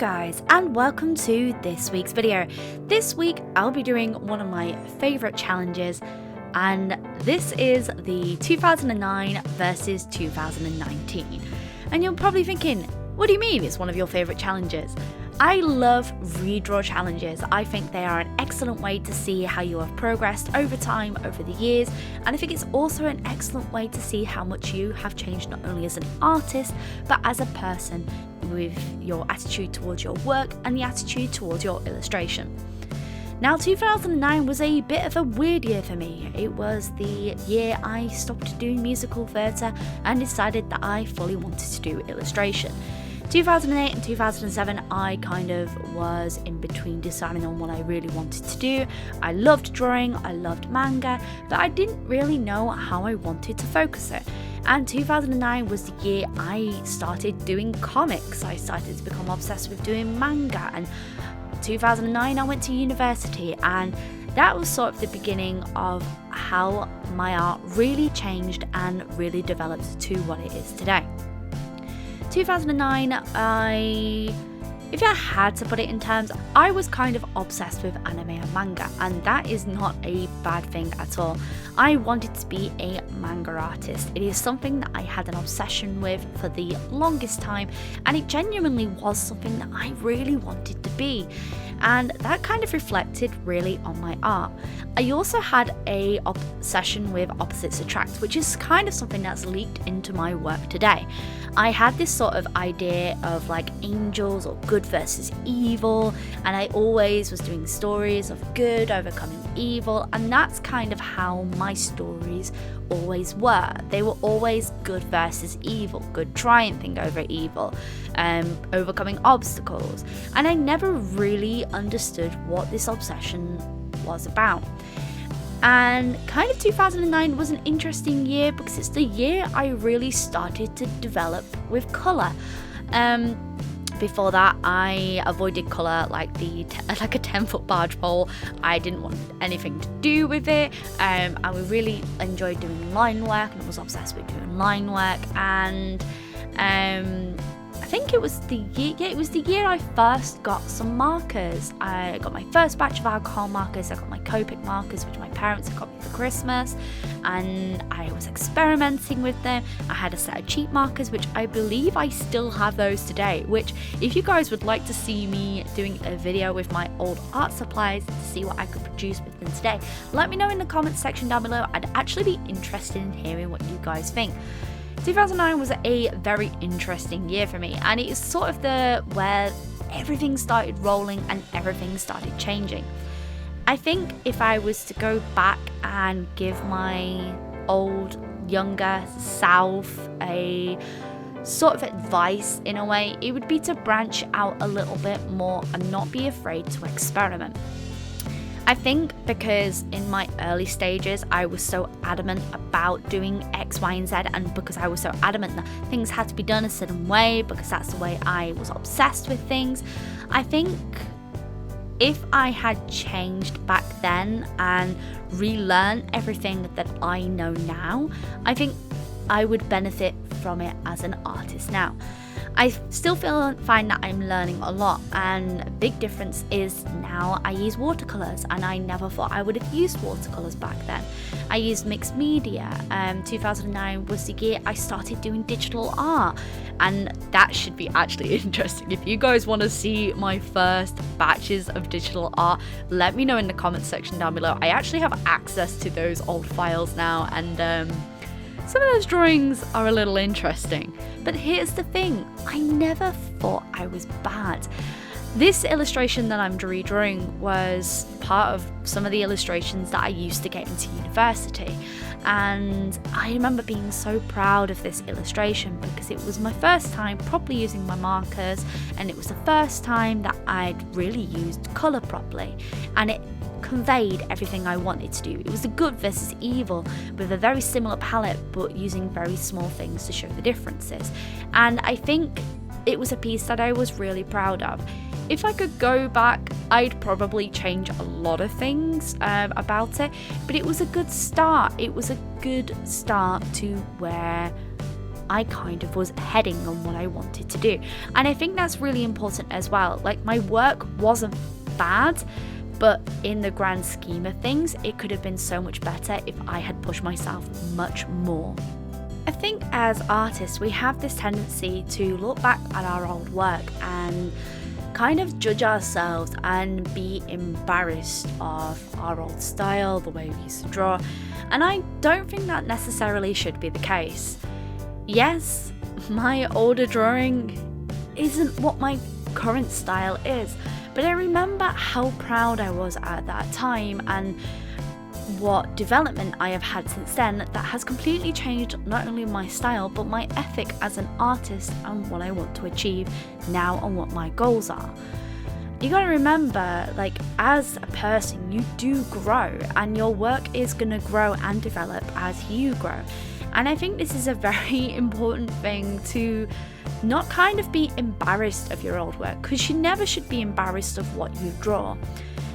guys, and welcome to this week's video. This week I'll be doing one of my favourite challenges, and this is the 2009 versus 2019. And you're probably thinking, what do you mean it's one of your favourite challenges? I love redraw challenges. I think they are an excellent way to see how you have progressed over time, over the years, and I think it's also an excellent way to see how much you have changed not only as an artist, but as a person, with your attitude towards your work and the attitude towards your illustration. Now, 2009 was a bit of a weird year for me. It was the year I stopped doing musical theatre and decided that I fully wanted to do illustration. 2008 and 2007, I kind of was in between deciding on what I really wanted to do. I loved drawing, I loved manga, but I didn't really know how I wanted to focus it. And 2009 was the year I started doing comics. I started to become obsessed with doing manga, and 2009 I went to university, and that was sort of the beginning of how my art really changed and really developed to what it is today. 2009, if I had to put it in terms, I was kind of obsessed with anime and manga, and that is not a bad thing at all. I wanted to be a manga artist. It is something that I had an obsession with for the longest time, and it genuinely was something that I really wanted to be. And that kind of reflected really on my art. I also had a obsession with opposites attract, which is kind of something that's leaked into my work today. I had this sort of idea of like angels or good versus evil, and I always was doing stories of good overcoming evil, and that's kind of how my stories always were. They were always good versus evil, good triumphing over evil, overcoming obstacles, and I never really understood what this obsession was about. And kind of 2009 was an interesting year because it's the year I really started to develop with colour. Before that, I avoided colour like a 10-foot barge pole. I didn't want anything to do with it. I really enjoyed doing line work, and I was obsessed with doing line work. And I think it was the year I first got some markers. I got my first batch of alcohol markers. I got my Copic markers, which my parents had got me for Christmas, and I was experimenting with them. I had a set of cheap markers, which I believe I still have those today, which if you guys would like to see me doing a video with my old art supplies to see what I could produce with them today, let me know in the comments section down below. I'd actually be interested in hearing what you guys think. 2009 was a very interesting year for me, and it is sort of where everything started rolling and everything started changing. I think if I was to go back and give my old, younger self a sort of advice in a way, it would be to branch out a little bit more and not be afraid to experiment. I think because in my early stages I was so adamant about doing X, Y, and Z, and because I was so adamant that things had to be done a certain way because that's the way I was obsessed with things, I think if I had changed back then and relearned everything that I know now, I think I would benefit from it as an artist now. I still find that I'm learning a lot, and a big difference is now I use watercolours, and I never thought I would have used watercolours back then. I used mixed media. 2009 was the year I started doing digital art, and that should be actually interesting. If you guys want to see my first batches of digital art, let me know in the comments section down below. I actually have access to those old files now, and some of those drawings are a little interesting. But here's the thing, I never thought I was bad. This illustration that I'm redrawing was part of some of the illustrations that I used to get into university. And I remember being so proud of this illustration because it was my first time properly using my markers, and it was the first time that I'd really used colour properly. And it conveyed everything I wanted to do. It was a good versus evil with a very similar palette, but using very small things to show the differences. And I think it was a piece that I was really proud of. If I could go back, I'd probably change a lot of things about it, but it was a good start. It was a good start to where I kind of was heading on what I wanted to do. And I think that's really important as well. Like, my work wasn't bad, but in the grand scheme of things, it could have been so much better if I had pushed myself much more. I think as artists, we have this tendency to look back at our old work and kind of judge ourselves and be embarrassed of our old style, the way we used to draw. And I don't think that necessarily should be the case. Yes, my older drawing isn't what my current style is, but I remember how proud I was at that time and what development I have had since then that has completely changed not only my style but my ethic as an artist and what I want to achieve now and what my goals are. You gotta remember, like, as a person, you do grow and your work is gonna grow and develop as you grow. And I think this is a very important thing to not kind of be embarrassed of your old work, because you never should be embarrassed of what you draw.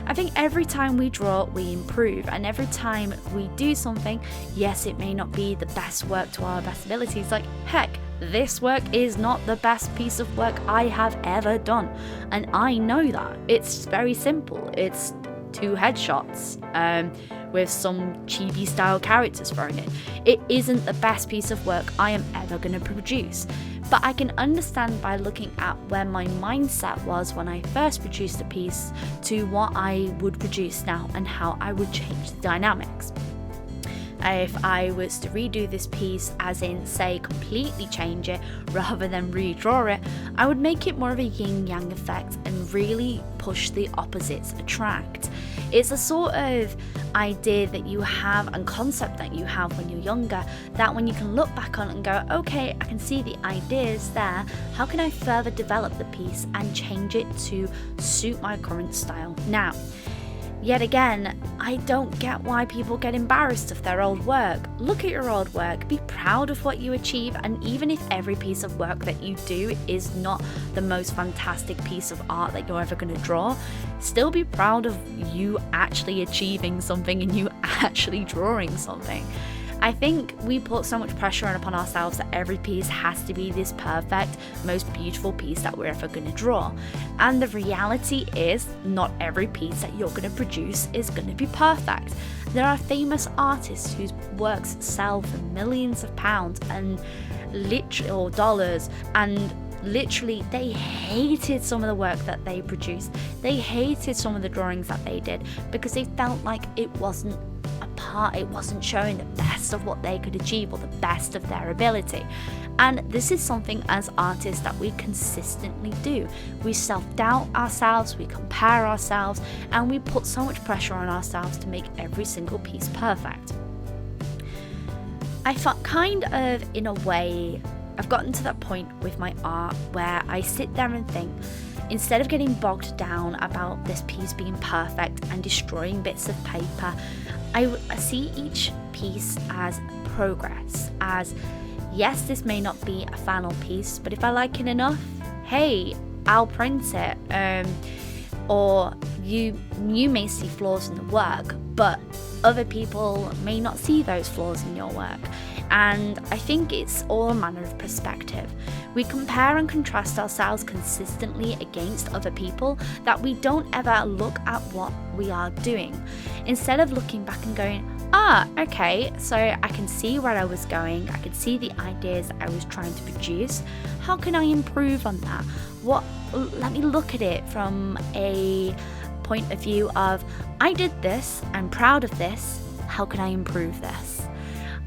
I think every time we draw, we improve, and every time we do something, yes, it may not be the best work to our best abilities. Like, heck, this work is not the best piece of work I have ever done, and I know that. It's very simple. It's 2 headshots with some chibi style characters thrown in. It isn't the best piece of work I am ever going to produce, but I can understand by looking at where my mindset was when I first produced a piece to what I would produce now and how I would change the dynamics. If I was to redo this piece, as in, say, completely change it rather than redraw it, I would make it more of a yin-yang effect and really push the opposites attract. It's a sort of idea that you have and concept that you have when you're younger, that when you can look back on it and go, okay, I can see the ideas there, how can I further develop the piece and change it to suit my current style now? Yet again, I don't get why people get embarrassed of their old work. Look at your old work, be proud of what you achieve, and even if every piece of work that you do is not the most fantastic piece of art that you're ever going to draw, still be proud of you actually achieving something and you actually drawing something. I think we put so much pressure upon ourselves that every piece has to be this perfect, most beautiful piece that we're ever going to draw. And the reality is, not every piece that you're going to produce is going to be perfect. There are famous artists whose works sell for millions of pounds and or dollars, and literally they hated some of the work that they produced. They hated some of the drawings that they did because they felt like it wasn't showing the best of what they could achieve or the best of their ability. And this is something as artists that we consistently do. We self-doubt ourselves, we compare ourselves, and we put so much pressure on ourselves to make every single piece perfect. I thought kind of, in a way, I've gotten to that point with my art where I sit there and think, instead of getting bogged down about this piece being perfect and destroying bits of paper, I see each piece as progress, as yes, this may not be a final piece, but if I like it enough, hey, I'll print it. Or you may see flaws in the work, but other people may not see those flaws in your work. And I think it's all a matter of perspective. We compare and contrast ourselves consistently against other people that we don't ever look at what we are doing. Instead of looking back and going, okay, so I can see where I was going, I can see the ideas that I was trying to produce. How can I improve on that? Let me look at it from a point of view of, I did this, I'm proud of this, how can I improve this?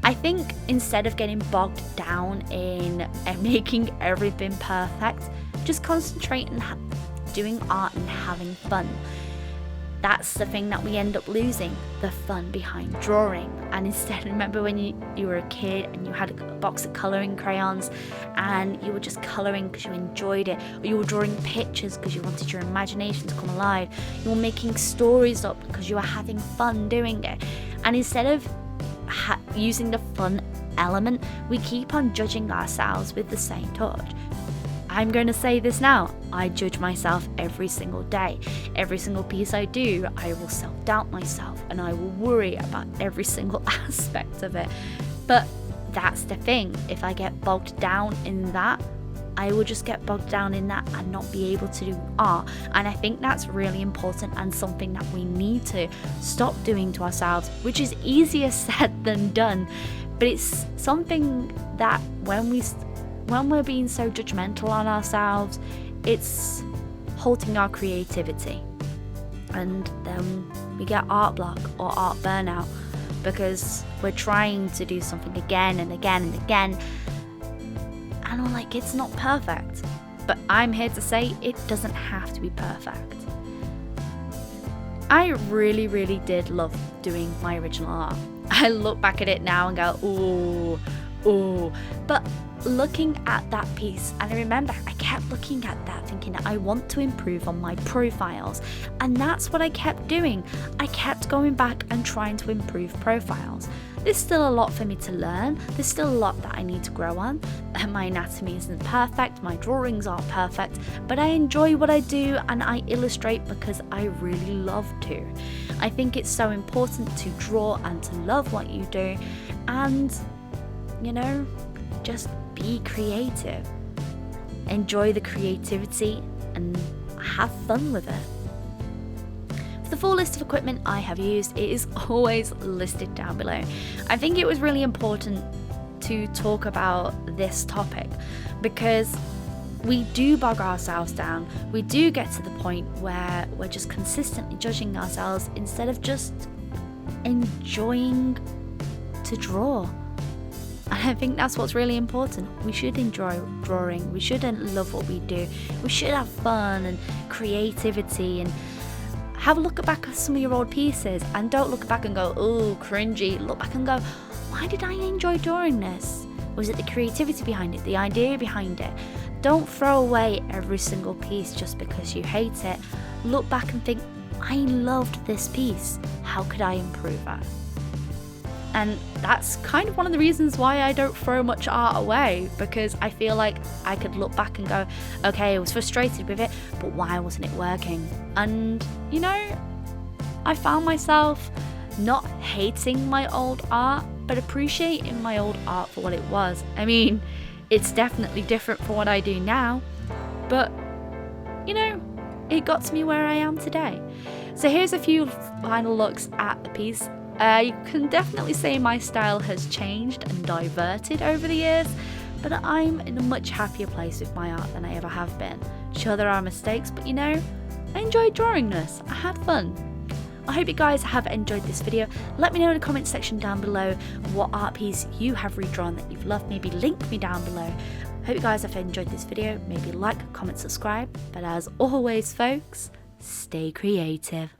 I think instead of getting bogged down in making everything perfect, just concentrate on doing art and having fun. That's the thing that we end up losing, the fun behind drawing. And instead, remember when you were a kid and you had a box of colouring crayons and you were just colouring because you enjoyed it, or you were drawing pictures because you wanted your imagination to come alive, you were making stories up because you were having fun doing it. And instead of using the fun element, we keep on judging ourselves with the same touch. I'm going to say this now, I judge myself every single day. Every single piece I do, I will self-doubt myself and I will worry about every single aspect of it. But that's the thing. If I get bogged down in that, I will just get bogged down in that and not be able to do art. And I think that's really important and something that we need to stop doing to ourselves, which is easier said than done. But it's something that when we're being so judgmental on ourselves, it's halting our creativity. And then we get art block or art burnout because we're trying to do something again and again and again. And I'm like, it's not perfect. But I'm here to say it doesn't have to be perfect. I really, really did love doing my original art. I look back at it now and go, ooh. But looking at that piece, and I remember I kept looking at that thinking I want to improve on my profiles, and that's what I kept doing. I kept going back and trying to improve profiles. There's still a lot for me to learn, there's still a lot that I need to grow on. My anatomy isn't perfect, my drawings aren't perfect, but I enjoy what I do and I illustrate because I really love to. I think it's so important to draw and to love what you do, and just be creative. Enjoy the creativity and have fun with it. For the full list of equipment I have used, it is always listed down below. I think it was really important to talk about this topic because we do bog ourselves down. We do get to the point where we're just consistently judging ourselves instead of just enjoying to draw. And I think that's what's really important. We should enjoy drawing. We shouldn't love what we do. We should have fun and creativity and have a look back at some of your old pieces, and don't look back and go, oh, cringy. Look back and go, why did I enjoy drawing this? Was it the creativity behind it, the idea behind it? Don't throw away every single piece just because you hate it. Look back and think, I loved this piece. How could I improve it? And that's kind of one of the reasons why I don't throw much art away, because I feel like I could look back and go, okay, I was frustrated with it, but why wasn't it working? And, I found myself not hating my old art, but appreciating my old art for what it was. I mean, it's definitely different from what I do now, but, it got to me where I am today. So here's a few final looks at the piece. You can definitely say my style has changed and diverted over the years, but I'm in a much happier place with my art than I ever have been. Sure, there are mistakes, but I enjoyed drawing this. I had fun. I hope you guys have enjoyed this video. Let me know in the comment section down below what art piece you have redrawn that you've loved. Maybe link me down below. Hope you guys have enjoyed this video. Maybe like, comment, subscribe. But as always, folks, stay creative.